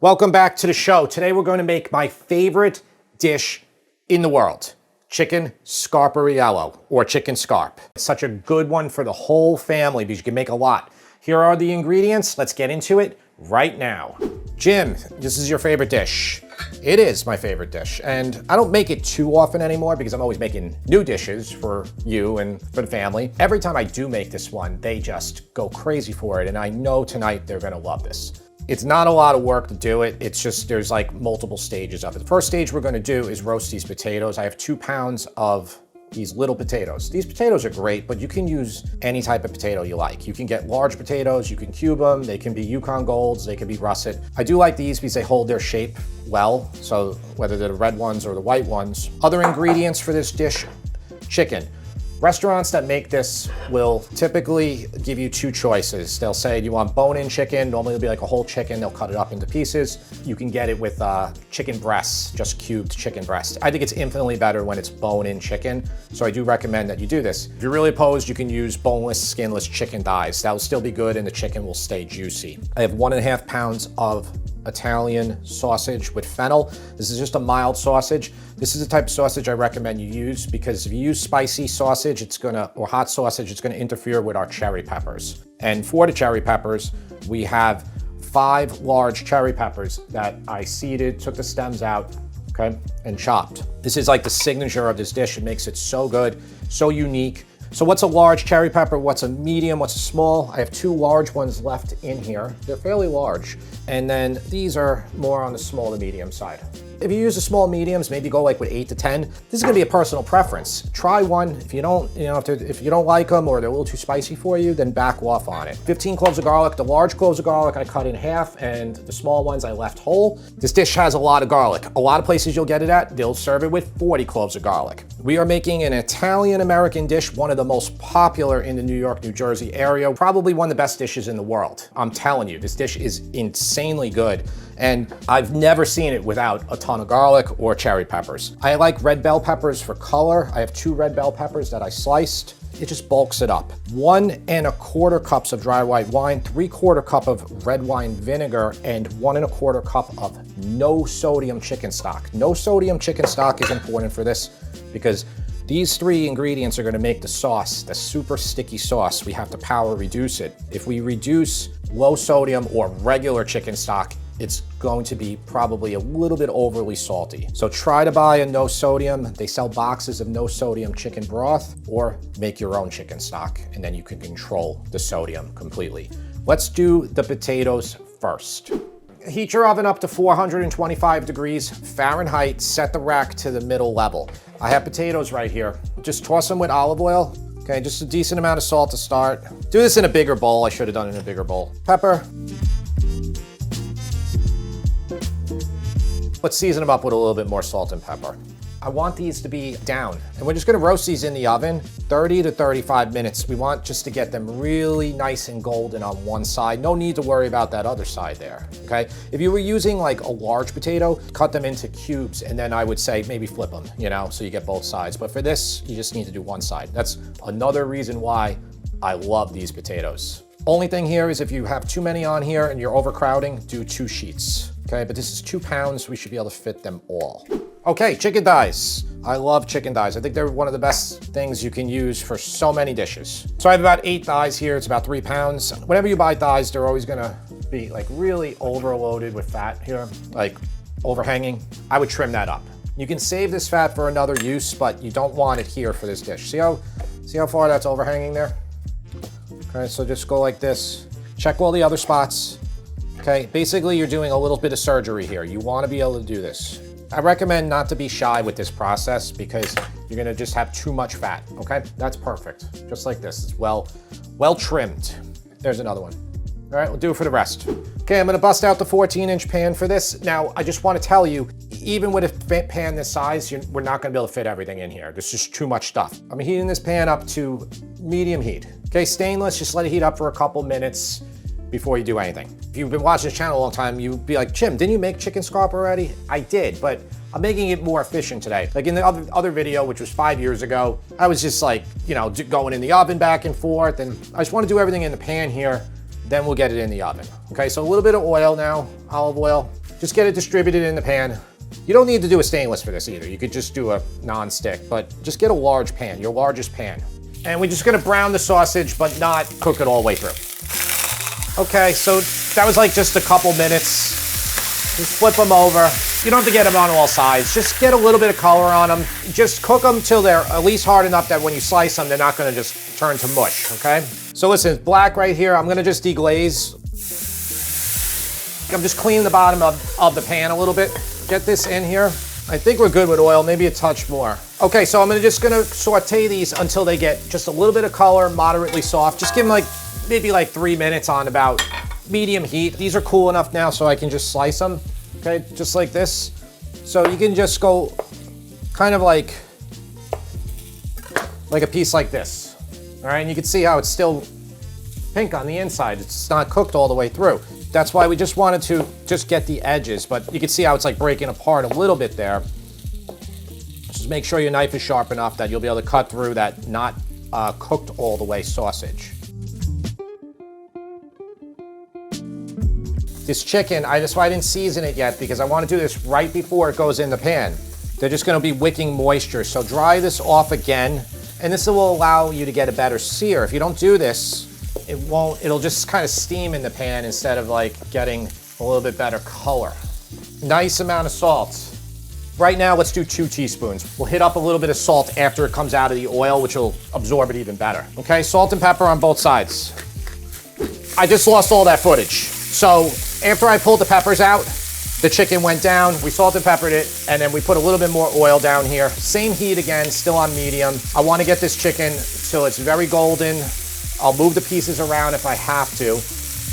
Welcome back to the show. Today we're going to make my favorite dish in the world, Chicken Scarpariello, or Chicken Scarp. It's such a good one for the whole family because you can make a lot. Here are the ingredients. Let's get into it right now. Jim, this is your favorite dish. It is my favorite dish, and I don't make it too often anymore because I'm always making new dishes for you and for the family. Every time I do make this one, they just go crazy for it, and I know tonight they're gonna love this. It's not a lot of work to do it. It's just, there's like multiple stages of it. The first stage we're gonna do is roast these potatoes. I have 2 pounds of these little potatoes. These potatoes are great, but you can use any type of potato you like. You can get large potatoes, you can cube them, they can be Yukon Golds, they can be russet. I do like these because they hold their shape well, so whether they're the red ones or the white ones. Other ingredients for this dish, chicken. Restaurants that make this will typically give you 2 choices. They'll say, do you want bone-in chicken? Normally it'll be like a whole chicken. They'll cut it up into pieces. You can get it with chicken breasts, just cubed chicken breast. I think it's infinitely better when it's bone-in chicken, so I do recommend that you do this. If you're really opposed, you can use boneless, skinless chicken thighs. That'll still be good and the chicken will stay juicy. I have 1.5 pounds of Italian sausage with fennel. This is just a mild sausage. This is the type of sausage I recommend you use because if you use spicy sausage, or hot sausage, it's gonna interfere with our cherry peppers. And for the cherry peppers, we have 5 large cherry peppers that I seeded, took the stems out, okay, and chopped. This is like the signature of this dish. It makes it so good, so unique. So what's a large cherry pepper? What's a medium? What's a small? I have 2 large ones left in here. They're fairly large. And then these are more on the small to medium side. If you use the small mediums, maybe go like with 8 to 10. This is gonna be a personal preference. Try one. If you don't, if you don't like them or they're a little too spicy for you, then back off on it. 15 cloves of garlic. The large cloves of garlic I cut in half, and the small ones I left whole. This dish has a lot of garlic. A lot of places you'll get it at, they'll serve it with 40 cloves of garlic. We are making an Italian-American dish, one of the most popular in the New York, New Jersey area. Probably one of the best dishes in the world. I'm telling you, this dish is insanely good. And I've never seen it without a ton of garlic or cherry peppers. I like red bell peppers for color. I have 2 red bell peppers that I sliced. It just bulks it up. 1¼ cups of dry white wine, 3/4 cup of red wine vinegar, and 1¼ cup of no sodium chicken stock. No sodium chicken stock is important for this because these 3 ingredients are gonna make the sauce, the super sticky sauce. We have to power reduce it. If we reduce low sodium or regular chicken stock, it's going to be probably a little bit overly salty. So try to buy a no sodium. They sell boxes of no sodium chicken broth, or make your own chicken stock, and then you can control the sodium completely. Let's do the potatoes first. Heat your oven up to 425 degrees Fahrenheit. Set the rack to the middle level. I have potatoes right here. Just toss them with olive oil. Okay, just a decent amount of salt to start. Do this in a bigger bowl. I should have done it in a bigger bowl. Pepper. Let's season them up with a little bit more salt and pepper. I want these to be down, and we're just gonna roast these in the oven 30 to 35 minutes. We want just to get them really nice and golden on one side. No need to worry about that other side there, okay? If you were using like a large potato, cut them into cubes, and then I would say maybe flip them, so you get both sides. But for this, you just need to do one side. That's another reason why I love these potatoes. Only thing here is if you have too many on here and you're overcrowding, do 2 sheets. Okay, but this is 2 pounds, we should be able to fit them all. Okay, chicken thighs. I love chicken thighs. I think they're one of the best things you can use for so many dishes. So I have about 8 thighs here, it's about 3 pounds. Whenever you buy thighs, they're always gonna be like really overloaded with fat here, like overhanging. I would trim that up. You can save this fat for another use, but you don't want it here for this dish. See how far that's overhanging there? Okay, so just go like this. Check all the other spots. Okay, basically you're doing a little bit of surgery here. You want to be able to do this. I recommend not to be shy with this process because you're gonna just have too much fat, okay? That's perfect, just like this. It's well trimmed. There's another one. All right, we'll do it for the rest. Okay, I'm gonna bust out the 14-inch pan for this. Now, I just wanna tell you, even with a pan this size, we're not gonna be able to fit everything in here. There's just too much stuff. I'm heating this pan up to medium heat. Okay, stainless, just let it heat up for a couple minutes before you do anything. If you've been watching this channel a long time, you'd be like, Jim, didn't you make chicken scarp already? I did, but I'm making it more efficient today. Like in the other video, which was 5 years ago, I was just like, going in the oven back and forth, and I just want to do everything in the pan here, then we'll get it in the oven. Okay, so a little bit of oil now, olive oil. Just get it distributed in the pan. You don't need to do a stainless for this either. You could just do a non-stick, but just get a large pan, your largest pan. And we're just gonna brown the sausage, but not cook it all the way through. Okay, so that was like just a couple minutes. Just flip them over. You don't have to get them on all sides. Just get a little bit of color on them. Just cook them till they're at least hard enough that when you slice them, they're not gonna just turn to mush, okay? So listen, it's black right here. I'm gonna just deglaze. I'm just cleaning the bottom of the pan a little bit. Get this in here. I think we're good with oil, maybe a touch more. Okay, so I'm just gonna saute these until they get just a little bit of color, moderately soft. Just give them maybe 3 minutes on about medium heat. These are cool enough now so I can just slice them, okay, just like this. So you can just go kind of like a piece like this, all right? And you can see how it's still pink on the inside. It's not cooked all the way through. That's why we just wanted to just get the edges, but you can see how it's like breaking apart a little bit there. Just make sure your knife is sharp enough that you'll be able to cut through that not cooked all the way sausage. This chicken, that's why I didn't season it yet, because I want to do this right before it goes in the pan. They're just going to be wicking moisture, so dry this off again, and this will allow you to get a better sear. If you don't do this, it'll just kind of steam in the pan instead of getting a little bit better color. Nice amount of salt. Right now, let's do 2 teaspoons. We'll hit up a little bit of salt after it comes out of the oil, which will absorb it even better. Okay, salt and pepper on both sides. I just lost all that footage. So after I pulled the peppers out, the chicken went down, we salt and peppered it, and then we put a little bit more oil down here. Same heat again, still on medium. I want to get this chicken till it's very golden. I'll move the pieces around if I have to,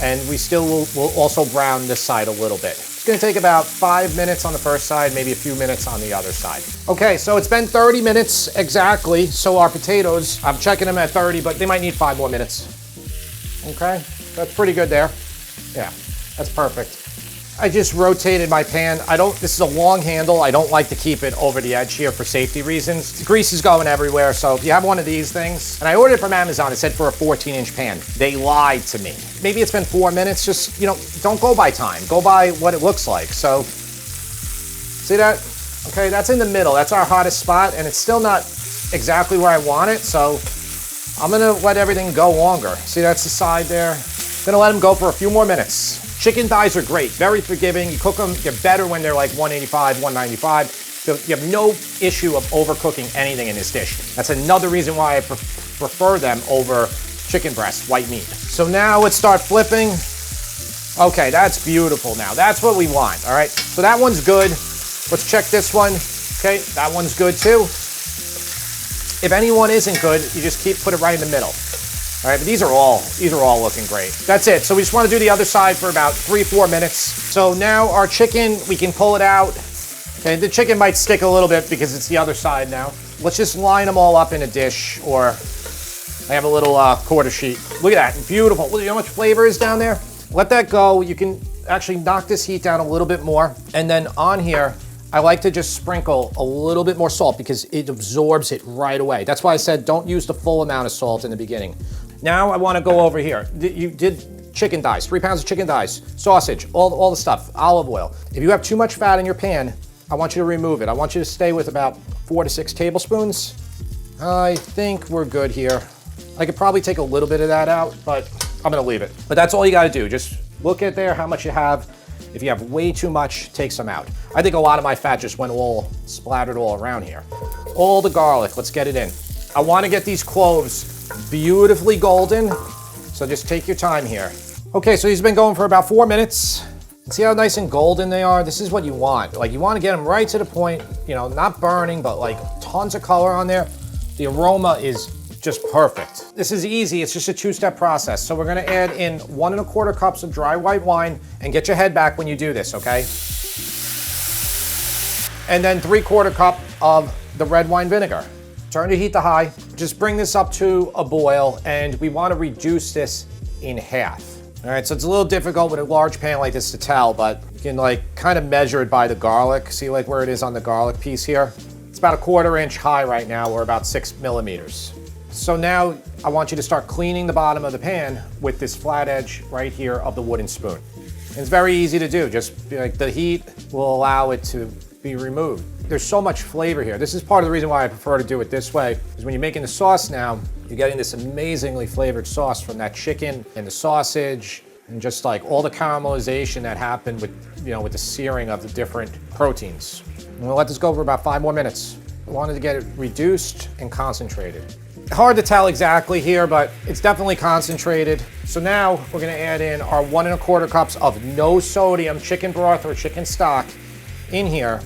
and we still will also brown this side a little bit. It's gonna take about 5 minutes on the first side, maybe a few minutes on the other side. Okay, so it's been 30 minutes exactly, so our potatoes, I'm checking them at 30, but they might need 5 more minutes. Okay, that's pretty good there. Yeah, that's perfect. I just rotated my pan. This is a long handle. I don't like to keep it over the edge here for safety reasons. The grease is going everywhere, so if you have one of these things, and I ordered it from Amazon, it said for a 14-inch pan. They lied to me. Maybe it's been 4 minutes, just, don't go by time. Go by what it looks like. So, see that? Okay, that's in the middle. That's our hottest spot, and it's still not exactly where I want it, so I'm gonna let everything go longer. See, that's the side there. I'm gonna let them go for a few more minutes. Chicken thighs are great, very forgiving. You cook them, they're better when they're 185, 195. So you have no issue of overcooking anything in this dish. That's another reason why I prefer them over chicken breast, white meat. So now let's start flipping. Okay, that's beautiful now. That's what we want, all right? So that one's good. Let's check this one. Okay, that one's good too. If anyone isn't good, you just put it right in the middle. All right, but these are all looking great. That's it. So we just want to do the other side for about 3-4 minutes. So now our chicken, we can pull it out. Okay, the chicken might stick a little bit because it's the other side now. Let's just line them all up in a dish, or I have a little quarter sheet. Look at that, beautiful. Look at how much flavor is down there. Let that go. You can actually knock this heat down a little bit more. And then on here, I like to just sprinkle a little bit more salt because it absorbs it right away. That's why I said don't use the full amount of salt in the beginning. Now I want to go over here. You did chicken thighs, 3 pounds of chicken thighs, sausage, all the stuff, olive oil. If you have too much fat in your pan, I want you to remove it. I want you to stay with about 4 to 6 tablespoons. I think we're good here. I could probably take a little bit of that out, but I'm gonna leave it. But that's all you gotta do. Just look at there how much you have. If you have way too much, take some out. I think a lot of my fat just went all splattered all around here. All the garlic, let's get it in. I wanna get these cloves beautifully golden, so just take your time here. Okay, so these have been going for about 4 minutes. See how nice and golden they are? This is what you want. You want to get them right to the point, not burning, but tons of color on there. The aroma is just perfect. This is easy, it's just a 2-step process. So we're gonna add in 1 1/4 cups of dry white wine, and get your head back when you do this, okay? And then 3/4 cup of the red wine vinegar. Turn the heat to high. Just bring this up to a boil, and we want to reduce this in half. All right, so it's a little difficult with a large pan like this to tell, but you can kind of measure it by the garlic. See where it is on the garlic piece here? It's about a 1/4 inch high right now, or about 6 millimeters. So now I want you to start cleaning the bottom of the pan with this flat edge right here of the wooden spoon. It's very easy to do. Just like the heat will allow it to be removed. There's so much flavor here. This is part of the reason why I prefer to do it this way, is when you're making the sauce now, you're getting this amazingly flavored sauce from that chicken and the sausage and just like all the caramelization that happened with, with the searing of the different proteins. I'm gonna let this go for about 5 more minutes. I wanted to get it reduced and concentrated. Hard to tell exactly here, but it's definitely concentrated. So now we're gonna add in our 1 1/4 cups of no sodium chicken broth or chicken stock in here.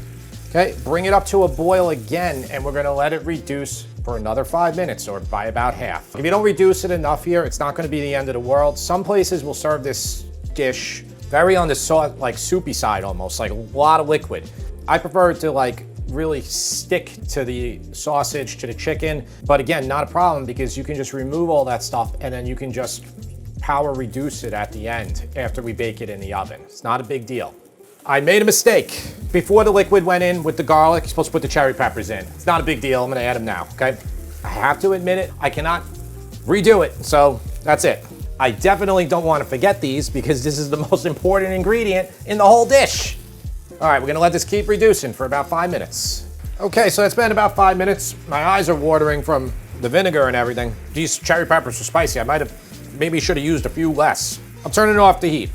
Okay, bring it up to a boil again, and we're gonna let it reduce for another 5 minutes, or by about half. If you don't reduce it enough here, it's not gonna be the end of the world. Some places will serve this dish very on the like soupy side almost, like a lot of liquid. I prefer it to like really stick to the sausage, to the chicken. But again, not a problem because you can just remove all that stuff and then you can just power reduce it at the end after we bake it in the oven. It's not a big deal. I made a mistake. Before the liquid went in with the garlic, you're supposed to put the cherry peppers in. It's not a big deal. I'm gonna add them now, okay? I have to admit it, I cannot redo it, so that's it. I definitely don't want to forget these because this is the most important ingredient in the whole dish. All right, we're gonna let this keep reducing for about 5 minutes. Okay, so it's been about 5 minutes. My eyes are watering from the vinegar and everything. These cherry peppers are spicy. Maybe should have used a few less. I'm turning off the heat.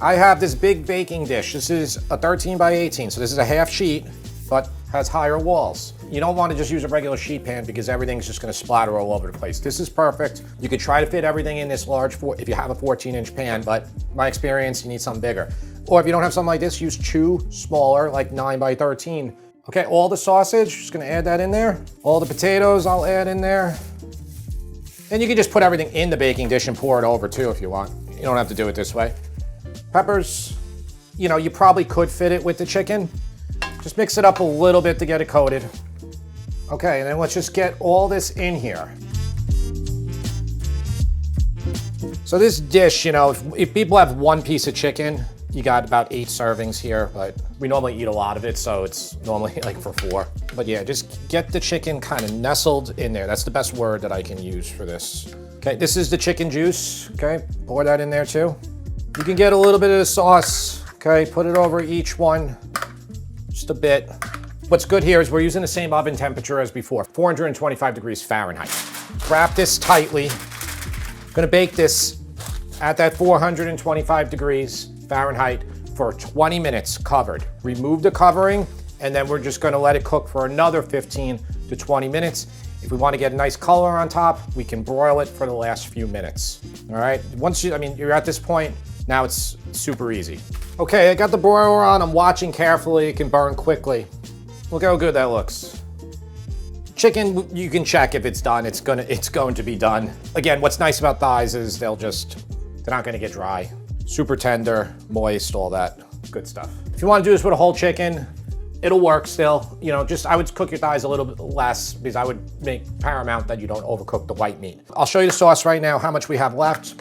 I have this big baking dish. This is a 13 by 18, so this is a half sheet, but has higher walls. You don't want to just use a regular sheet pan because everything's just gonna splatter all over the place. This is perfect. You could try to fit everything in this large, if you have a 14-inch pan, but my experience, you need something bigger. Or if you don't have something like this, use 2 smaller, like 9 by 13. Okay, all the sausage, just gonna add that in there. All the potatoes, I'll add in there. And you can just put everything in the baking dish and pour it over too if you want. You don't have to do it this way. Peppers, you probably could fit it with the chicken. Just mix it up a little bit to get it coated. Okay, and then let's just get all this in here. So this dish, if people have 1 piece of chicken, you got about 8 servings here, but we normally eat a lot of it, so it's normally like for 4. But yeah, just get the chicken kind of nestled in there. That's the best word that I can use for this. Okay, this is the chicken juice, okay? Pour that in there too. You can get a little bit of the sauce, okay? Put it over each one, just a bit. What's good here is we're using the same oven temperature as before, 425 degrees Fahrenheit. Wrap this tightly. I'm gonna bake this at that 425 degrees Fahrenheit for 20 minutes covered. Remove the covering, and then we're just gonna let it cook for another 15 to 20 minutes. If we want to get a nice color on top, we can broil it for the last few minutes. All right, once you're at this point, now it's super easy. Okay, I got the broiler on, I'm watching carefully, it can burn quickly. Look how good that looks. Chicken, you can check if it's done, it's going to be done. Again, what's nice about thighs is they're not gonna get dry. Super tender, moist, all that good stuff. If you want to do this with a whole chicken, it'll work still. I would cook your thighs a little bit less because I would make paramount that you don't overcook the white meat. I'll show you the sauce right now, how much we have left.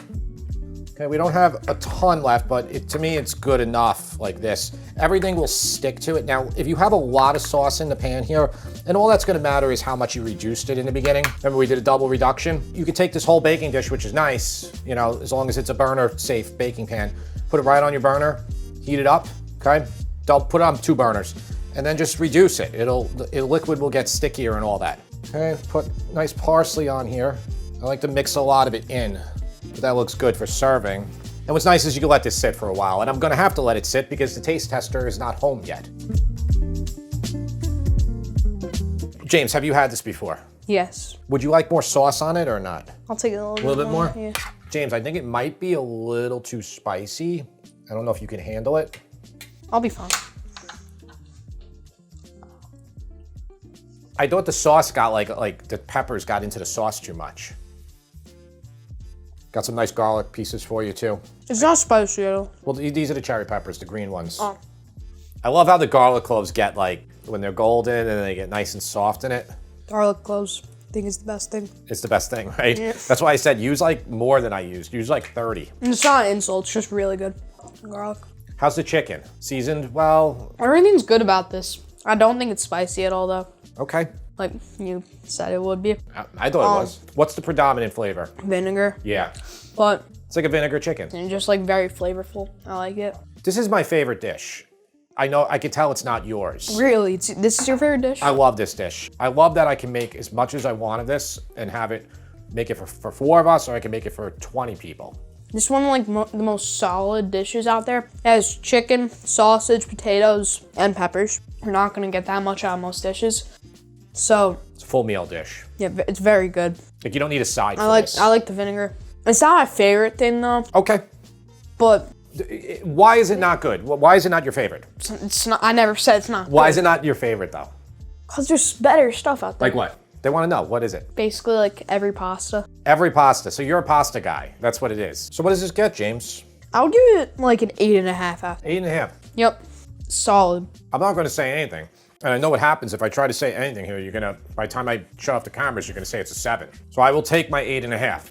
Okay, we don't have a ton left, but to me, it's good enough like this. Everything will stick to it. Now, if you have a lot of sauce in the pan here, and all that's gonna matter is how much you reduced it in the beginning. Remember we did a double reduction? You could take this whole baking dish, which is nice, as long as it's a burner-safe baking pan. Put it right on your burner, heat it up, okay? Put it on 2 burners, and then just reduce it. The liquid will get stickier and all that. Okay, put nice parsley on here. I like to mix a lot of it in. But that looks good for serving. And what's nice is you can let this sit for a while, and I'm gonna have to let it sit because the taste tester is not home yet. James, have you had this before? Yes. Would you like more sauce on it or not? I'll take a little bit more. Yeah. James, I think it might be a little too spicy. I don't know if you can handle it. I'll be fine. I thought the sauce got like the peppers got into the sauce too much. Got some nice garlic pieces for you too. It's not spicy at all. Well, these are the cherry peppers, the green ones. Oh. I love how the garlic cloves get when they're golden and they get nice and soft in it. Garlic cloves, I think is the best thing. It's the best thing, right? Yeah. That's why I said use more than I used. Use 30. And it's not an insult, it's just really good. Garlic. How's the chicken? Seasoned well? Everything's good about this. I don't think it's spicy at all though. Okay. Like you said it would be. I thought it was. What's the predominant flavor? Vinegar. Yeah. But It's like a vinegar chicken. and just very flavorful. I like it. This is my favorite dish. I know, I can tell it's not yours. Really? This is your favorite dish? I love this dish. I love that I can make as much as I want of this and have it, make it for 4 of us, or I can make it for 20 people. This is one of like the most solid dishes out there. It has chicken, sausage, potatoes, and peppers. You're not gonna get that much out of most dishes. So It's a full meal dish. yeah, it's very good. Like, you don't need a side for this. I like the vinegar. It's not my favorite thing though, Okay. but Why is it not good? Why is it not your favorite? it's not. I never said it's not. Why is it not your favorite, though? Cause there's better stuff out there. Like what? They want to know. What is it? Basically, like every pasta. Every pasta. So you're a pasta guy. That's what it is. So what does this get, James? I would give it like an 8.5 out. 8.5. Yep, solid. I'm not going to say anything. And I know what happens if I try to say anything here. You're going to, by the time I shut off the cameras, you're going to say it's a 7. So I will take my 8.5.